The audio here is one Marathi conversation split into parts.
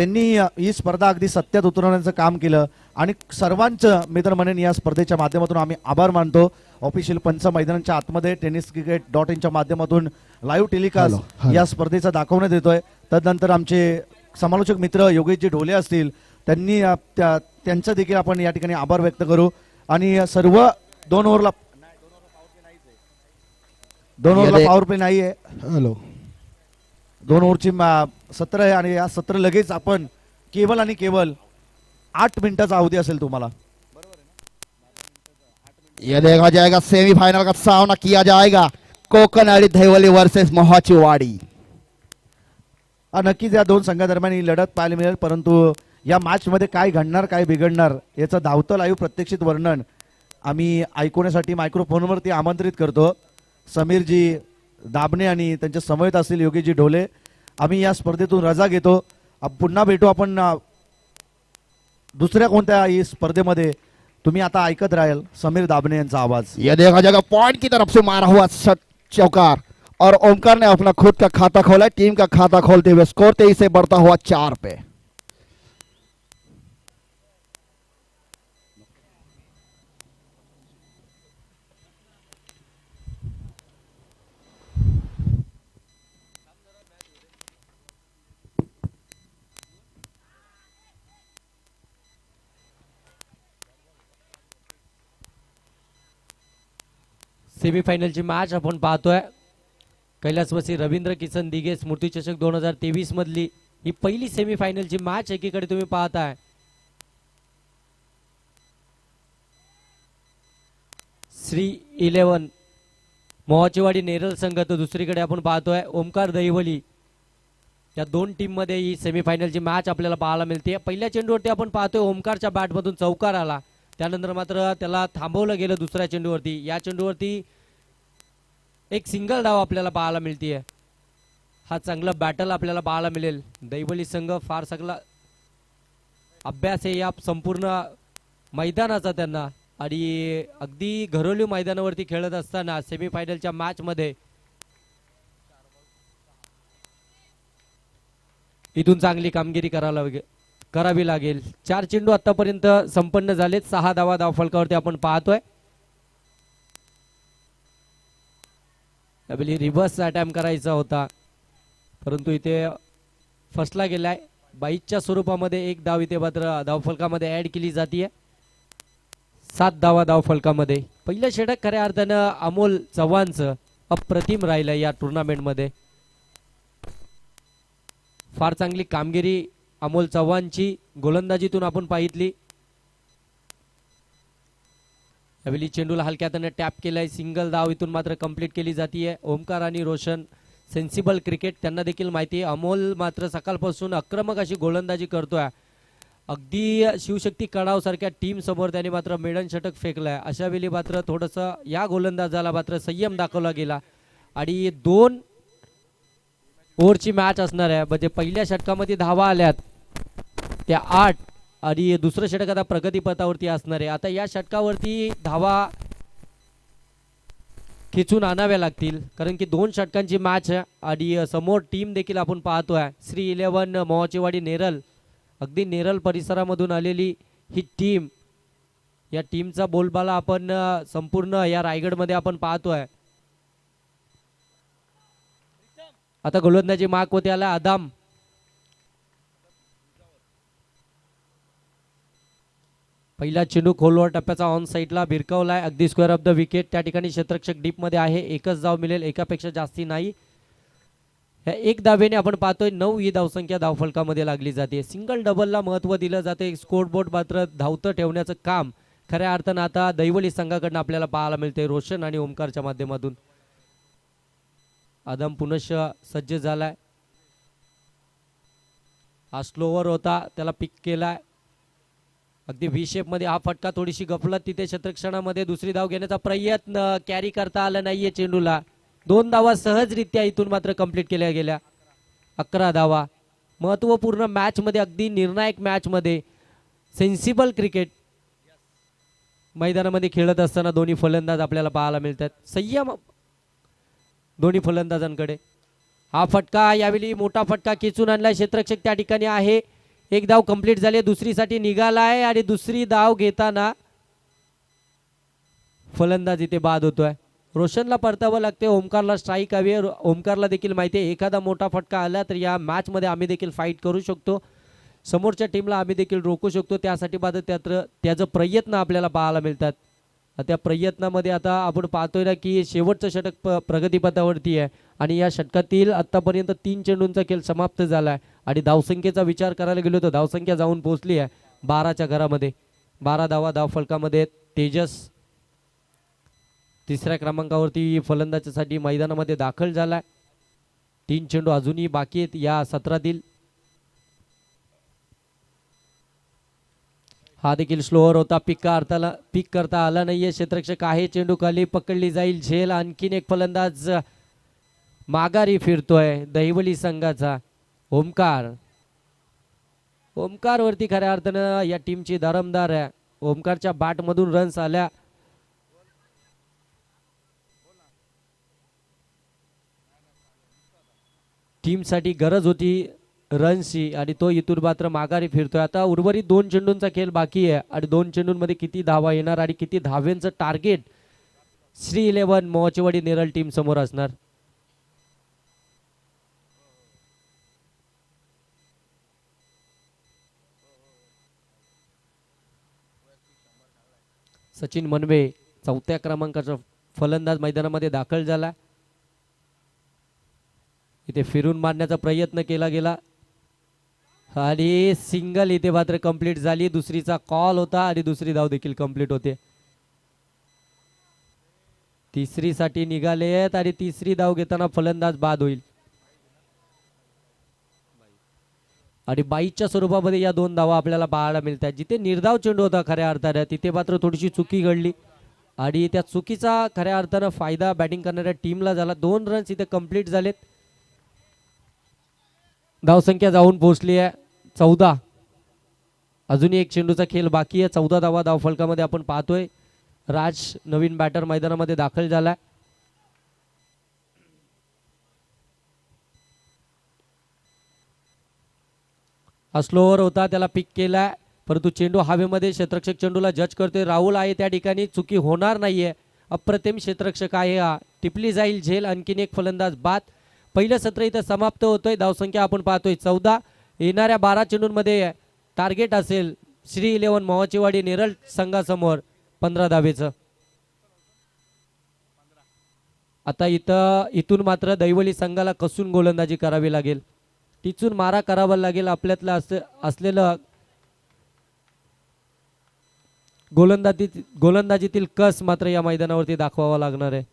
त्यांनी ही स्पर्धा अगदी सत्यात उतरवण्याचं काम केलं आणि सर्वांचं मित्र म्हणून या स्पर्धेच्या माध्यमातून आम्ही आभार मानतो. ऑफिशियल पंच मैदानाच्या आतमध्ये tenniscricket.in माध्यमातून लाईव्ह टेलिकास्ट या स्पर्धेचा दाखवण्यात येतोय. तदनंतर आमचे समालोचक मित्र योगेशजी ढोले असतील, त्यांनी त्यांचा देखील आपण या ठिकाणी आभार व्यक्त करू. आणि सर्व 2 ओव्हरला पॉवर प्ले नाही आहे. हॅलो 2 ओव्हरची सत्र आहे आणि या सत्र लगेच आपण केवळ आणि केवळ 8 मिनिटाचा अवधी असेल तुम्हाला. ये देखा जाएगा सेमीफाइनल का सामना किया जाएगा कोकणवाडी दहिवली वर्सेस मोहाचीवाडी. नक्कीच या 2 संघादरम्यान ही लढत पाहायला मिळेल. परंतु या मॅच मध्ये काय घडणार काय बिघडणार याचं धावतं लाईव्ह प्रत्यक्षित वर्णन आम्ही ऐकवण्यासाठी मायक्रोफोनवरती आमंत्रित करतो समीरजी दाबणे आणि त्यांच्या समवेत असतील योगेशजी ढोले. आम्ही या स्पर्धेतून रजा घेतो. पुन्हा भेटू आपण दुसऱ्या कोणत्या ही स्पर्धेमध्ये. तुम्ही आता ऐकत राहाल समीर दाबणे यांचा आवाज. ये देखा जाएगा पॉइंट की तरफ से मारा हुआ चौकार और ओमकार ने अपना खुद का खाता खोला. टीम का खाता खोलते हुए स्कोर 23 से बढ़ता हुआ 4 पे. सेमीफायनलची मॅच आपण पाहतोय. कैलासवासी रवींद्र किसन दिघे स्मृतिचषक 2023 मधली ही पहिली सेमीफायनलची मॅच एकीकडे तुम्ही पाहताय. श्री 11 मोहाचीवाडी नेरल संघ तर दुसरीकडे आपण पाहतोय ओमकार दहिवली. या 2 टीम मध्ये ही सेमीफायनलची मॅच आपल्याला पाहायला मिळते. पहिल्या चेंडूवरती आपण पाहतोय ओमकारच्या बॅटमधून चौकार आला, त्यानंतर मात्र त्याला थांबवलं गेलं दुसऱ्या चेंडूवरती. या चेंडूवरती एक सिंगल धाव आपल्याला पाहायला मिळते. हा चांगला बॅटल आपल्याला पाहायला मिळेल. दहिवली संघ फार सगळा अभ्यास आहे या संपूर्ण मैदानाचा त्यांना आणि अगदी घरोली मैदानावरती खेळत असताना सेमीफायनलच्या मॅच मध्ये इथून चांगली कामगिरी करावी लागेल. 4 चेंडू आतापर्यंत संपन्न झालेत. 6 धावा धावफलकावरती आपण पाहतोय. रिव्हर्स अटॅम्प्ट करायचा होता परंतु इथे फसला गेलाय. 22च्या स्वरूपामध्ये 1 धाव इथे मात्र धावफलकामध्ये ऍड केली जाते. 7 धावा धावफलकामध्ये. पहिलं षटक खऱ्या अर्थानं अमोल चव्हाणचं अप्रतिम राहिलं या टुर्नामेंट मध्ये. फार चांगली कामगिरी अमोल चव्हाणची गोलंदाजीतून आपण पाहितली. यावेळी चेंडूला हलक्या हाताने टॅप केलाय. सिंगल धाव इथून मात्र कंप्लीट केली जाते. ओमकार आणि रोशन सेन्सिबल क्रिकेट त्यांना देखील माहिती आहे. अमोल मात्र सकाळपासून आक्रमक अशी गोलंदाजी करतोय. अगदी शिवशक्ती कडाव सारख्या टीम समोर त्याने मात्र मेडन षटक फेकलाय. अशा वेळी मात्र थोडस या गोलंदाजाला मात्र संयम दाखवला गेला आणि 2 ओव्हरची मॅच असणार आहे. म्हणजे पहिल्या षटकामध्ये धावा आल्यात त्या 8 आणि दुसरं षटक आता प्रगतीपथावरती असणार आहे. आता या षटकावरती धावा खिचून आणाव्या लागतील कारण की 2 षटकांची मॅच आहे आणि समोर टीम देखील आपण पाहतोय श्री 11 मोहाचीवाडी नेरल. अगदी नेरल परिसरामधून आलेली ही टीम. या टीमचा बोलबाला आपण संपूर्ण या रायगडमध्ये आपण पाहतोय. आता गोलंदाजी मार्क होते आला आदाम. पहिला चेंडू खोलवर टप्प्याचा ऑन साईडला भिरकावलाय. अगदी स्क्वेअर ऑफ द विकेट. त्या ठिकाणी क्षेत्ररक्षक डीप मध्ये आहे. एकच धाव मिळेल, एकापेक्षा जास्ती नाही. या 1 धावेने आपण पाहतोय 9 ही धावसंख्या धावफलकामध्ये लागली जाते. सिंगल डबलला महत्व दिलं जाते. स्कोरबोर्ड मात्र धावतं ठेवण्याचं काम खऱ्या अर्थानं आता दहिवली संघाकडून आपल्याला पाहायला मिळते रोशन आणि ओमकारच्या माध्यमातून. आदम पुनश्च सज्ज झालाय. हा स्लोवर होता, त्याला पिक केलाय. अगदी व्ही शेप मध्ये हा फटका. थोडीशी गफलत तिथे क्षेत्ररक्षणामध्ये. दुसरी धाव घेण्याचा प्रयत्न कॅरी करता आला नाहीये चेंडूला. 2 धावा सहजरित्या इथून मात्र कंप्लीट केल्या गेल्या. 11 धावा. महत्वपूर्ण मॅच मध्ये, अगदी निर्णायक मॅच मध्ये सेन्सिबल क्रिकेट मैदानामध्ये खेळत असताना दोन्ही फलंदाज आपल्याला पाहायला मिळतात. संयम दोन्ही फलंदाजांकडे. हा फटका यावेळी मोठा फटका खेचून आणलाय. क्षेत्ररक्षक त्या ठिकाणी आहे. एक धाव कंप्लीट झाली, दुसरीसाठी निघालाय आणि दुसरी धाव घेताना फलंदाज इथे बाद होतोय. रोशनला परतावं लागते, ओमकारला स्ट्राईक हवी आहे. ओमकारला देखील माहिती आहे एखादा मोठा फटका आला तर या मॅच मध्ये आम्ही देखील फाईट करू शकतो, समोरच्या टीमला आम्ही देखील रोखू शकतो. त्यासाठी त्याचं प्रयत्न आपल्याला पाहायला मिळतात. त्या प्रयत्नामध्ये आता आपण पाहतोय ना की शेवटचं षटक प्रगतीपथावरती आहे आणि या षटकातील आतापर्यंत 3 चेंडूंचा खेळ समाप्त झाला आहे आणि धावसंख्येचा विचार करायला गेलो तर धावसंख्या जाऊन पोहोचली आहे 12च्या घरामध्ये. 12 धावा धावफलकामध्ये. तेजस तिसऱ्या क्रमांकावरती फलंदाजीसाठी मैदानामध्ये दाखल झालाय. 3 चेंडू अजूनही बाकी आहेत या सत्रातील. हा देखील स्लोअर होता, पिक करता आला नाहीये. क्षेत्ररक्षक आहे, चेंडू खाली पकडली जाईल झेल. आणखीन एक फलंदाज माघारी फिरतोय दहिवली संघाचा ओमकार. ओमकार वरती खऱ्या अर्थानं या टीमची दारमदार आहे. ओमकारच्या बॅट मधून रन्स आल्या. टीम साठी गरज होती रन्सची आणि तो इथून मात्र माघारी फिरतोय. आता उर्वरित 2 चेंडूंचा खेळ बाकी आहे आणि 2 चेंडूंमध्ये किती धावा येणार आणि किती धाव्यांचं टार्गेट श्री 11 मोहचेवाडी नेरळ टीम समोर असणार. सचिन मनवे 4थ्या क्रमांकाचा फलंदाज मैदानामध्ये दाखल झाला. इथे फिरून मारण्याचा प्रयत्न केला गेला आणि सिंगल इथे मात्र कंप्लीट झाली. दुसरीचा कॉल होता आणि दुसरी धाव देखील कंप्लीट होते. तिसरीसाठी निघाले आहेत आणि तिसरी धाव घेताना फलंदाज बाद होईल आणि 22च्या स्वरूपामध्ये या 2 धावा आपल्याला पाहायला मिळतात. जिथे निर्धाव चेंडू होता खऱ्या अर्थाने तिथे मात्र थोडीशी चुकी घडली आणि त्या चुकीचा खऱ्या अर्थानं फायदा बॅटिंग करणाऱ्या टीमला झाला. 2 रन्स इथे कंप्लीट झालेत. धावसंख्या जाऊन पोहोचली आहे 14. अजूनही एक चेंडूचा खेळ बाकी आहे. 14 धावा धावफलकामध्ये आपण पाहतोय. राज नवीन बॅटर मैदानामध्ये दाखल झालाय. हा स्लोअर होता, त्याला पिक केलाय परंतु चेंडू हवेमध्ये. क्षेत्ररक्षक चेंडूला जज करतोय. राहुल आहे त्या ठिकाणी, चुकी होणार नाहीये. अप्रतिम क्षेत्ररक्षक आहे हा. टिपली जाईल झेल. आणखीन एक फलंदाज बाद. पहिलं सत्र इथं समाप्त होतोय. धावसंख्या आपण पाहतोय 14. येणाऱ्या 12 चेंडूंमध्ये टार्गेट असेल श्री 11 मोहचेवाडी नेरळ संघासमोर 15 धावेचं. आता इथून मात्र दैवली संघाला कसून गोलंदाजी करावी लागेल. टिचून मारा करावा लागेल. आपल्यातलं असलेलं गोलंदाजीतील कस मात्र या मैदानावरती दाखवावा लागणार आहे.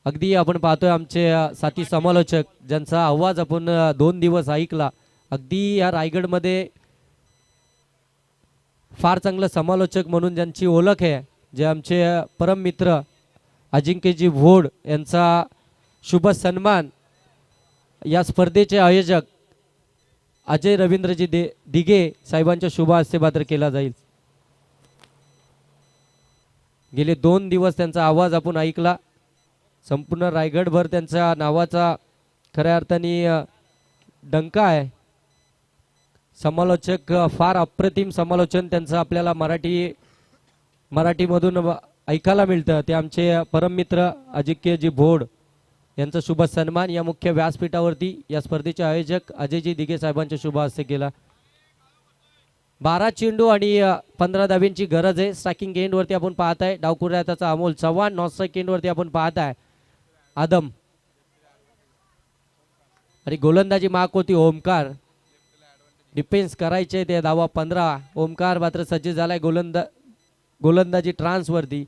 अगदी आपण पाहतोय आमचे साथी समालोचक ज्यांचा आवाज आपण 2 दिवस ऐकला. अगदी या रायगडमध्ये फार चांगलं समालोचक म्हणून ज्यांची ओळख आहे, जे आमचे परम मित्र अजिंक्यजी भोड यांचा शुभ सन्मान या स्पर्धेचे आयोजक अजय रवींद्रजी दिघे साहेबांच्या शुभ हस्ते मात्र केला जाईल. गेले 2 दिवस त्यांचा आवाज आपण ऐकला. संपूर्ण रायगडभर त्यांच्या नावाचा खऱ्या अर्थाने डंका आहे. समालोचक फार अप्रतिम समालोचन त्यांचं आपल्याला मराठीमधून ऐकायला मिळतं. ते आमचे परम मित्र अजिंक्यजी भोड यांचा शुभ सन्मान या मुख्य व्यासपीठावरती या स्पर्धेचे आयोजक अजयजी दिघे साहेबांच्या शुभ हस्ते केला. 12 चेंडू आणि 15 धाब्यांची गरज आहे. स्ट्रायकिंग एंड वरती आपण पाहताय डावकुऱ्याचा Amol Chavan. Non strike end वरती आपण पाहताय आदम आणि गोलंदाजी माग होती ओमकार. डिफेन्स करायचे ते धावा 15. ओमकार मात्र सज्ज झालाय गोलंदाजी ट्रान्स वरती.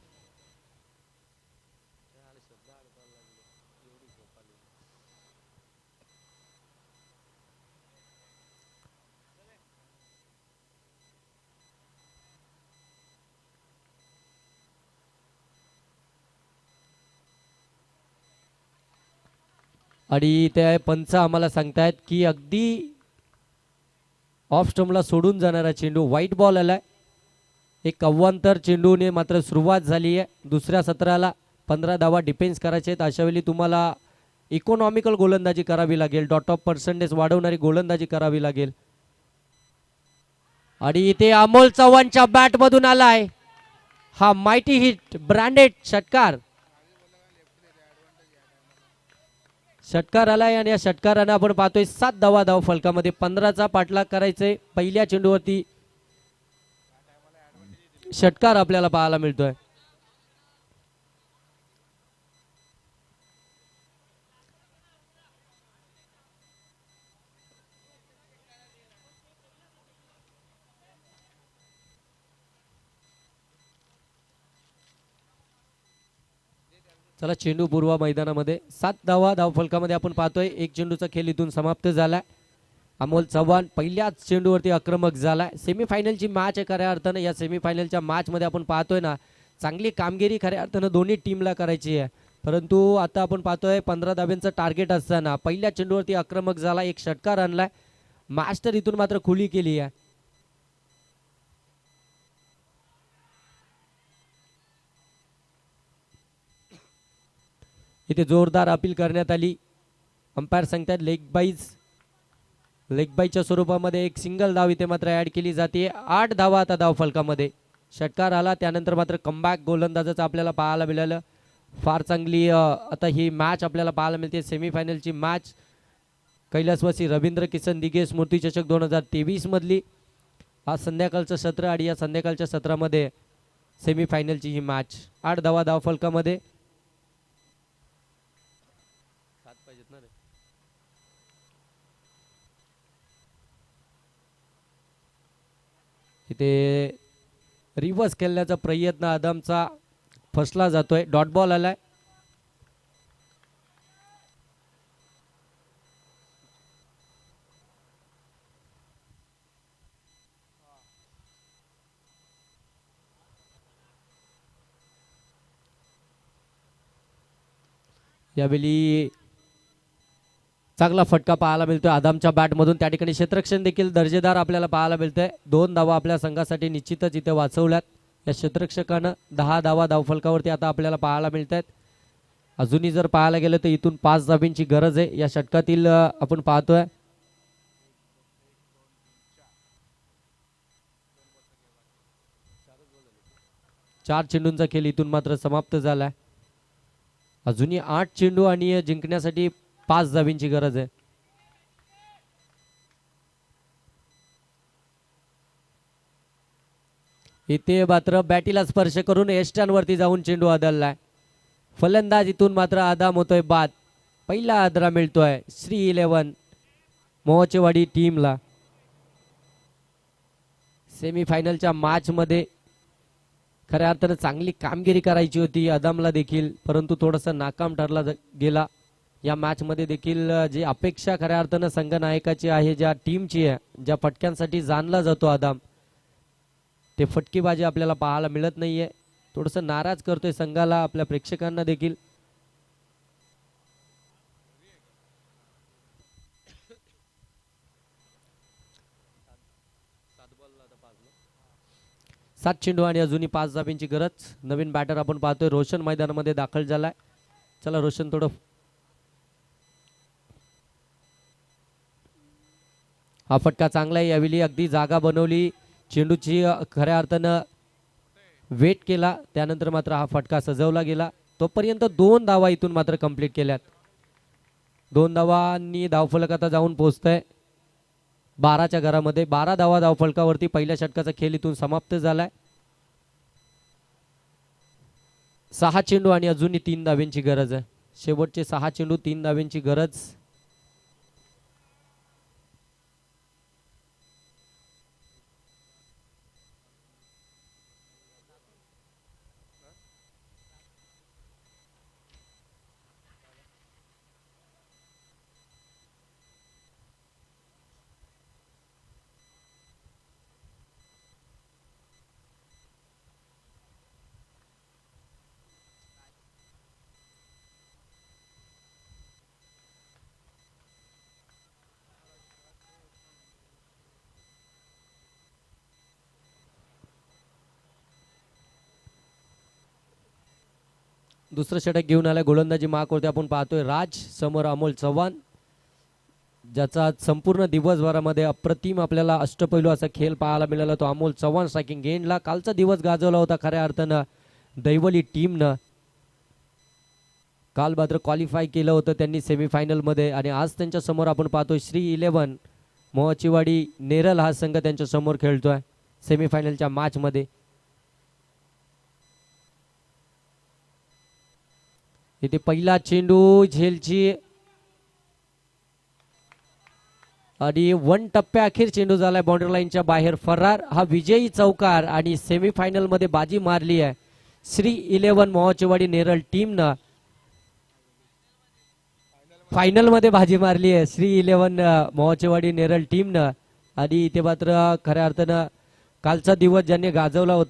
आणि ते पंच आम्हाला सांगतायत की अगदी ऑफ स्टंपला सोडून जाणारा चेंडू व्हाईट बॉल आलाय. एक अव्वांतर चेंडूने मात्र सुरुवात झाली आहे दुसऱ्या सत्राला. 15 धावा डिफेन्स करायचे आहेत. अशा वेळी तुम्हाला इकॉनॉमिकल गोलंदाजी करावी लागेल, डॉट ऑफ पर्सेंटेज वाढवणारी गोलंदाजी करावी लागेल. आणि इथे अमोल चव्हाणच्या बॅट मधून आलाय हा माइटी हिट ब्रँडेड षटकार. षटकार आलाय आणि या षटकारानं आपण पाहतोय 7 धावा धाव फलकामध्ये. 15चा पाठलाग करायचंय. पहिल्या चेंडूवरती षटकार आपल्याला पाहायला मिळतोय. चला चेंडू पूर्व मैदानामध्ये 7 धावा धाव फलकामध्ये आपण पाहतोय. एक चेंडूचा खेळ इथून समाप्त झालाय. अमोल चव्हाण पहिल्याच चेंडूवरती आक्रमक झालाय. सेमीफायनलची मॅच आहे खऱ्या अर्थानं. या सेमीफायनलच्या मॅचमध्ये आपण पाहतोय ना चांगली कामगिरी खऱ्या अर्थानं दोन्ही टीमला करायची आहे. परंतु आता आपण पाहतोय 15 धाब्यांचं टार्गेट असताना पहिल्या चेंडूवरती आक्रमक झाला, एक षटकार आणलाय. मॅच तर इथून मात्र खुली केली आहे. इथे जोरदार अपील करण्यात आली. अंपायर सांगतात लेग बाईच्या स्वरूपामध्ये एक सिंगल धाव इथे मात्र ऍड केली जाते. 8 धावा आता धाव फलकामध्ये. षटकार आला त्यानंतर मात्र कमबॅक गोलंदाजाचं आपल्याला पाहायला मिळालं. फार चांगली आता ही मॅच आपल्याला पाहायला मिळते. सेमीफायनलची मॅच कैलासवासी रवींद्र किसन दिघे स्मृतिचषक 2023 मधली. आज संध्याकाळचं सत्र आणि या संध्याकाळच्या सत्रामध्ये सेमीफायनलची ही मॅच. 8 धावा धाव फलकामध्ये. इथे रिव्हर्स खेळण्याचा प्रयत्न आदमचा फसला जातोय. डॉट बॉल आलाय. यावेळी चांगला फटका पाहायला मिळतोय आदामच्या बॅटमधून. त्या ठिकाणी क्षेत्ररक्षण देखील दर्जेदार आपल्याला पाहायला मिळतंय. 2 धावा आपल्या संघासाठी निश्चितच इथे वाचवल्यात. या क्षेत्ररक्षकानं 10 धावा धावफलकावरती आता आपल्याला पाहायला मिळत आहेत. अजूनही जर पाहायला गेलं तर इथून 5 धाबींची गरज आहे. या षटकातील आपण पाहतोय 4 चेंडूंचा खेळ इथून मात्र समाप्त झालाय. अजूनही 8 चेंडू आणि जिंकण्यासाठी 5 धाबींची गरज आहे. इथे मात्र बॅटीला स्पर्श करून एस्टांवरती जाऊन चेंडू आदळलाय. फलंदाज इथून मात्र आदाम होतोय बाद. पहिला आदरा मिळतोय श्री 11 मोहोचेवाडी टीमला. सेमीफायनलच्या मॅच मध्ये खऱ्या अर्थानं चांगली कामगिरी करायची होती आदामला देखील, परंतु थोडासा नाकाम ठरला गेला. या मॅच मध्ये देखील जी अपेक्षा खऱ्या अर्थानं संघनायकाची आहे, ज्या टीमची आहे, ज्या फटक्यांसाठी जाणला जातो आदाम, ते फटकेबाजी आपल्याला पाहायला मिळत नाहीये. थोडंसं नाराज करतोय संघाला, आपल्या प्रेक्षकांना देखील. सात चेंडू आणि अजूनही 5 धाबींची गरज. नवीन बॅटर आपण पाहतोय रोशन मैदानामध्ये दाखल झालाय. चला रोशन, थोडं हा फटका चांगला आहे. यावेळी अगदी जागा बनवली चेंडूची, खऱ्या अर्थानं वेट केला, त्यानंतर मात्र हा फटका सजवला गेला. तोपर्यंत 2 धावा इथून मात्र कंप्लीट केल्यात. 2 धावांनी धावफलक आता जाऊन पोहोचतंय 12च्या घरामध्ये. 12 धावा धावफलकावरती. पहिल्या षटकाचा खेळ इथून समाप्त झालाय. 6 चेंडू आणि अजूनही 3 धाव्यांची गरज आहे. शेवटचे 6 चेंडू, 3 धाव्यांची गरज. दुसरं षटक घेऊन आलाय. गोलंदाजी मार्कवरती आपण पाहतोय राज समोर अमोल चव्हाण, ज्याचा आज संपूर्ण दिवसभरामध्ये अप्रतिम आपल्याला अष्टपैलू असा खेळ पाहायला मिळाला. तो अमोल चव्हाण स्ट्रायकिंग एंडला कालचा दिवस गाजवला होता खऱ्या अर्थानं दैवली टीमनं. काल मात्र क्वालिफाय केलं होतं त्यांनी सेमीफायनलमध्ये आणि आज त्यांच्या समोर आपण पाहतोय श्री 11 मोहचीवाडी नेरल हा संघ त्यांच्या समोर खेळतोय सेमीफायनलच्या मॅचमध्ये. इथे पहिला चेंडू झेलची आणि 1 टप्प्या अखेर चेंडू झालाय बाउंड्री लाईनच्या बाहेर फरार. हा विजयी चौकार आणि सेमीफायनल मध्ये बाजी मारली आहे श्री 11 मोहचीवाडी नेरळ टीमनं. फायनल मध्ये बाजी मारली आहे श्री 11 मोहचीवाडी नेरळ टीमनं आणि इथे मात्र खऱ्या अर्थानं कालचा दिवस ज्यांनी गाजवला होता